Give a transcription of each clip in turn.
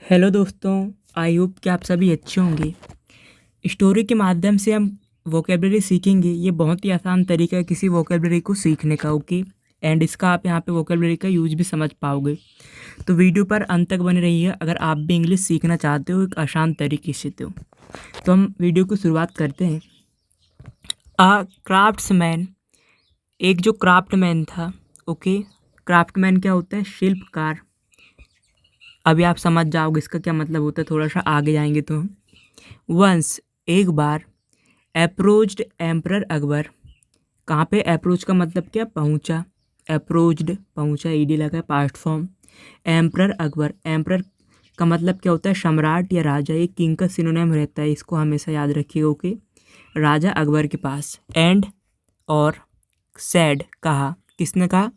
Hello दोस्तों। I hope कि आप सभी अच्छे होंगे। स्टोरी के माध्यम से हम वोकेबलरी सीखेंगे। ये बहुत ही आसान तरीका है किसी वोकेबलरी को सीखने का। ओके, एंड इसका आप यहाँ पे वोकेबलरी का यूज भी समझ पाओगे। तो वीडियो पर अंत तक बने रहिए अगर आप भी इंग्लिश सीखना चाहते हो एक आसान तरीके से। तो हम वीडियो की शुरुआत करते हैं। अ क्राफ्ट्समैन, एक जो क्राफ्टमैन था। ओके, क्राफ्टमैन क्या होता है? शिल्पकार। अभी आप समझ जाओगे इसका क्या मतलब होता है, थोड़ा सा आगे जाएंगे तो। वंस, एक बार। अप्रोच्ड एम्परर अकबर, कहाँ पे अप्रोच का मतलब क्या? पहुँचा। अप्रोच्ड पहुँचा, ईडी लगा है, past form. Emperor Akbar, emperor का मतलब क्या होता है? सम्राट या राजा। ये किंग का सिनोनिम रहता है, इसको हमेशा याद रखिएगा। ओके, राजा अकबर के पास। एंड, और। सैड, कहा। किसने कहा?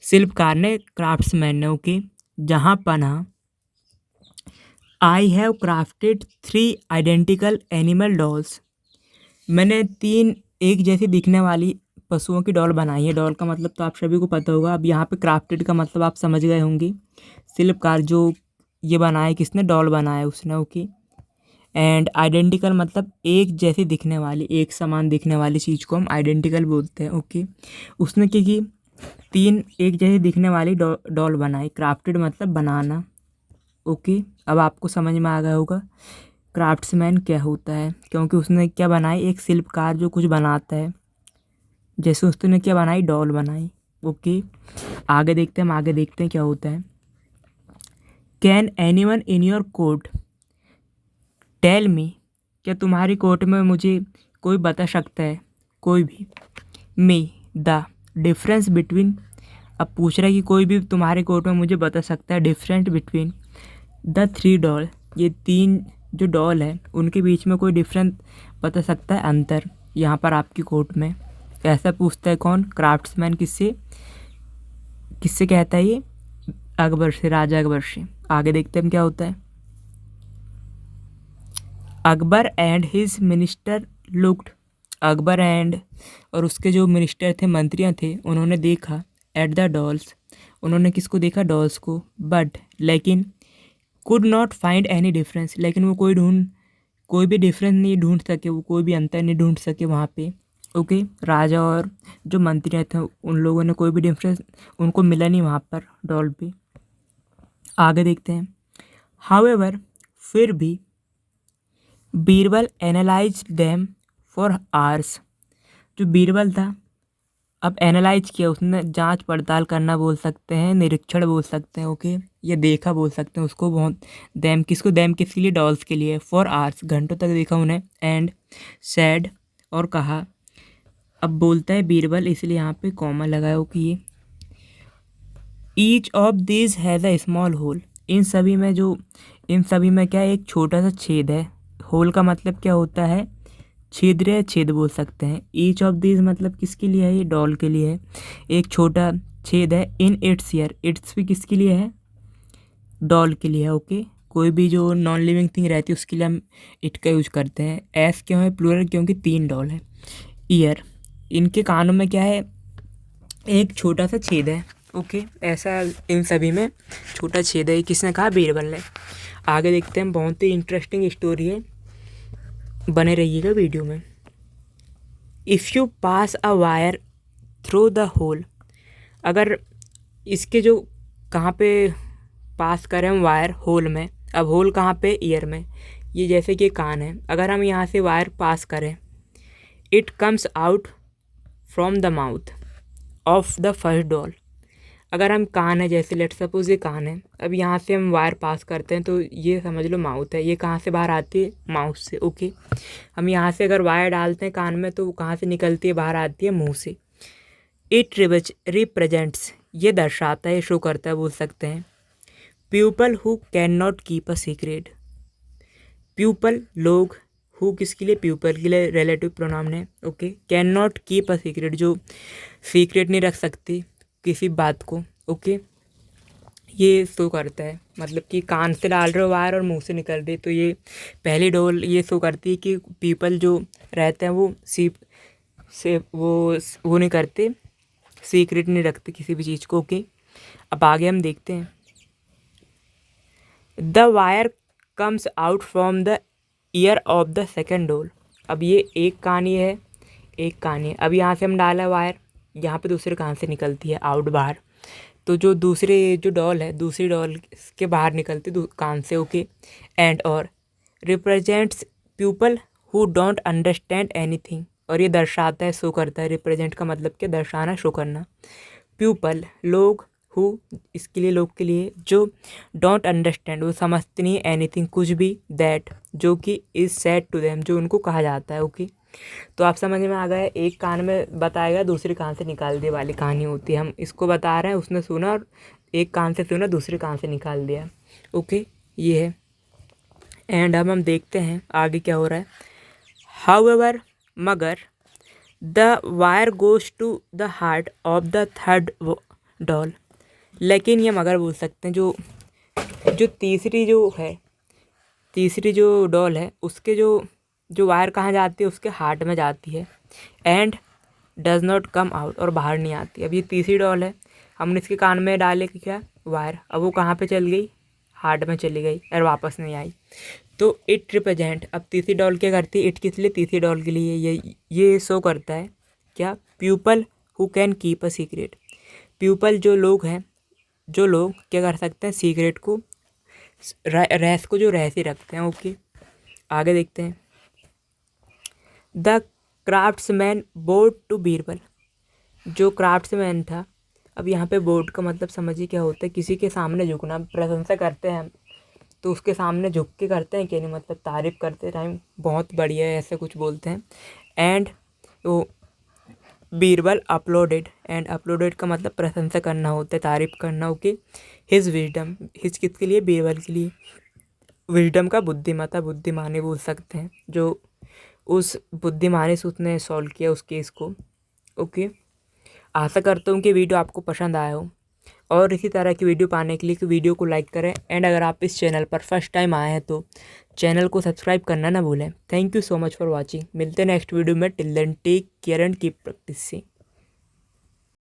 शिल्पकार ने, क्राफ्ट्समैन ने। ओके, जहाँ पनाह। I have crafted 3 identical animal dolls, मैंने 3 एक जैसी दिखने वाली पशुओं की डॉल बनाई है। डॉल का मतलब तो आप सभी को पता होगा। अब यहाँ पे क्राफ्टेड का मतलब आप समझ गए होंगे। शिल्पकार जो ये बनाए, किसने? डॉल बनाया उसने। ओके, एंड आइडेंटिकल मतलब एक जैसी दिखने वाली, एक समान दिखने वाली चीज़ को हम आइडेंटिकल बोलते हैं। ओके, उसने क्या की? 3 एक जैसी दिखने वाली डॉल बनाई। क्राफ्टेड मतलब बनाना। ओके, अब आपको समझ में आ गया होगा क्राफ्ट्समैन क्या होता है, क्योंकि उसने क्या बनाई? एक शिल्पकार जो कुछ बनाता है। जैसे उसने क्या बनाई? डॉल बनाई। ओके, आगे देखते हैं, हम आगे देखते हैं क्या होता है। Can anyone in your court tell me, क्या तुम्हारी कोर्ट में मुझे कोई बता सकता है? कोई भी। मी, द डिफरेंस बिटवीन, अब पूछ रहा है कि कोई भी तुम्हारे कोर्ट में मुझे बता सकता है डिफरेंस बिटवीन द 3 डॉल, ये 3 जो डॉल है उनके बीच में कोई डिफरेंस बता सकता है, अंतर यहाँ पर आपकी कोर्ट में। ऐसा पूछता है कौन? क्राफ्ट्समैन। किससे? किससे कहता है ये? अकबर से, राजा अकबर से। आगे देखते हैं क्या होता है। Akbar and his minister looked, Akbar and, और उसके जो मिनिस्टर थे, मंत्रियाँ थे, उन्होंने देखा। एट द डॉल्स, उन्होंने किसको देखा? डॉल्स को। बट, लेकिन। Could not find any difference, लेकिन वो कोई भी डिफरेंस नहीं ढूंढ सके, वो कोई भी अंतर नहीं ढूंढ सके वहाँ पे। ओके, राजा और जो मंत्री थे उन लोगों ने कोई भी डिफरेंस उनको मिला नहीं वहाँ पर डॉल पे। आगे देखते हैं। हाउएवर, फिर भी। Birbal analyse them for hours, जो बीरबल था, अब एनालाइज किया उसने, जांच पड़ताल करना बोल सकते हैं, निरीक्षण बोल सकते हैं। ओके, ये देखा बोल सकते हैं उसको बहुत। दैम किसको? दैम किसके लिए? डॉल्स के लिए। फॉर आवर्स, घंटों तक देखा उन्हें। एंड सैड, और कहा। अब बोलता है बीरबल, इसलिए यहाँ पे कॉमा लगाया हो कि ये each of this has a small hole, इन सभी में क्या है? एक छोटा सा छेद है। होल का मतलब क्या होता है? छिद्र या छेद बोल सकते हैं। ईच ऑफ दिस मतलब किसके लिए है? ये डॉल के लिए है। एक छोटा छेद है। इन इट्स ईयर, इट्स भी किसके लिए है? डॉल के लिए है। ओके, कोई भी जो नॉन लिविंग थिंग रहती है उसके लिए हम इट का यूज करते हैं। एस क्यों है प्लूरल? क्योंकि 3 डॉल है। ईयर, इनके कानों में क्या है? एक छोटा सा छेद है। ओके, ऐसा इन सभी में छोटा छेद है। किसने कहा? बीरबल ने। आगे देखते हैं, बहुत ही इंटरेस्टिंग स्टोरी है, बने रहिएगा वीडियो में। If you pass a wire through the hole, अगर इसके जो कहाँ पे पास करें हम वायर? होल में। अब होल कहाँ पे? ईयर में। ये जैसे कि कान है, अगर हम यहाँ से वायर पास करें, it comes out from the mouth of the first doll, अगर हम कान है, जैसे लेट सपोज ये कान है, अब यहाँ से हम वायर पास करते हैं तो ये समझ लो माउथ है। ये कहाँ से बाहर आती है? माउथ से। ओके, हम यहाँ से अगर वायर डालते हैं कान में तो वो कहाँ से निकलती है? बाहर आती है मुंह से। इट रिप्रेजेंट्स, ये दर्शाता है, शो करता है बोल सकते हैं। People who can not keep a secret, people लोग, हु किसके लिए? पीपल के लिए रिलेटिव प्रोनाउन है। Okay, can not keep a secret, जो सीक्रेट नहीं रख सकती किसी बात को। ओके, ये शो करता है, मतलब कि कान से डाल रहे हो वायर और मुंह से निकल रही, तो ये पहली डोल ये शो करती है कि पीपल जो रहते हैं वो सीप से वो नहीं करते, सीक्रेट नहीं रखते किसी भी चीज़ को। ओके, अब आगे हम देखते हैं। The wire comes out from the year of the second doll. अब ये एक कहानी है, एक कहानी है। अब यहाँ से हम डाला वायर, यहाँ पे दूसरे कान से निकलती है आउट बाहर। तो जो दूसरे जो डॉल है, दूसरी डॉल के बाहर निकलती कान से, ओके। एंड और represents people who don't understand anything. और ये दर्शाता है, शो करता है। रिप्रेजेंट का मतलब क्या, दर्शाना, शो करना। पीपल लोग, हु इसके लिए लोग के लिए, जो डोंट अंडरस्टैंड वो समझते नहीं एनीथिंग कुछ भी, दैट जो कि इज सेड टू देम जो उनको कहा जाता है, ओके। तो आप समझ में आ गए, एक कान में बताएगा, दूसरे कान से निकाल दिया वाली कहानी होती है। हम इसको बता रहे हैं, उसने सुना और एक कान से सुना, दूसरे कान से निकाल दिया, ओके। ये है। एंड अब हम देखते हैं आगे क्या हो रहा है। हाउएवर मगर the wire goes to the heart of the third doll. लेकिन ये मगर बोल सकते हैं, जो जो तीसरी जो डॉल है उसके जो वायर कहाँ जाती है, उसके हार्ट में जाती है। And does not come out, और बाहर नहीं आती। अब ये तीसरी डॉल है, हमने इसके कान में डाले कि क्या वायर, अब वो कहाँ पे चल गई, हार्ट में चली गई और वापस नहीं आई। तो इट रिप्रेजेंट, अब तीसरी डॉल क्या करती है, इट किस लिए, तीसरी डॉल के लिए ये शो करता है क्या, people who can keep a secret. People जो लोग हैं, जो लोग क्या कर सकते हैं, सीक्रेट को, रहस्य को जो रहस्य रखते हैं, ओके। आगे देखते हैं। The craftsman bowed to Birbal. जो क्राफ्ट्समैन था, अब यहाँ पे बोर्ड का मतलब समझिए क्या होता है, किसी के सामने झुकना, प्रशंसा करते हैं तो उसके सामने झुक के करते हैं कि नहीं, मतलब तारीफ़ करते टाइम बहुत बढ़िया है ऐसे कुछ बोलते हैं। एंड वो बीरबल अपलोडेड, एंड अपलोडेड का मतलब प्रशंसा करना होता है, तारीफ़ करना, ओके। हिज विजडम, हिज किसके लिए, बीरबल के लिए। विजडम का बुद्धिमत्ता, बुद्धिमानी बोल सकते हैं, जो उस बुद्धिमानी से उसने सॉल्व किया उस केस को, ओके। आशा करता हूँ कि वीडियो आपको पसंद आया हो, और इसी तरह की वीडियो पाने के लिए वीडियो को लाइक करें। एंड अगर आप इस चैनल पर फर्स्ट टाइम आए हैं तो चैनल को सब्सक्राइब करना ना भूलें। Thank you so much for watching. मिलते हैं नेक्स्ट वीडियो में। Till then take care and keep practising.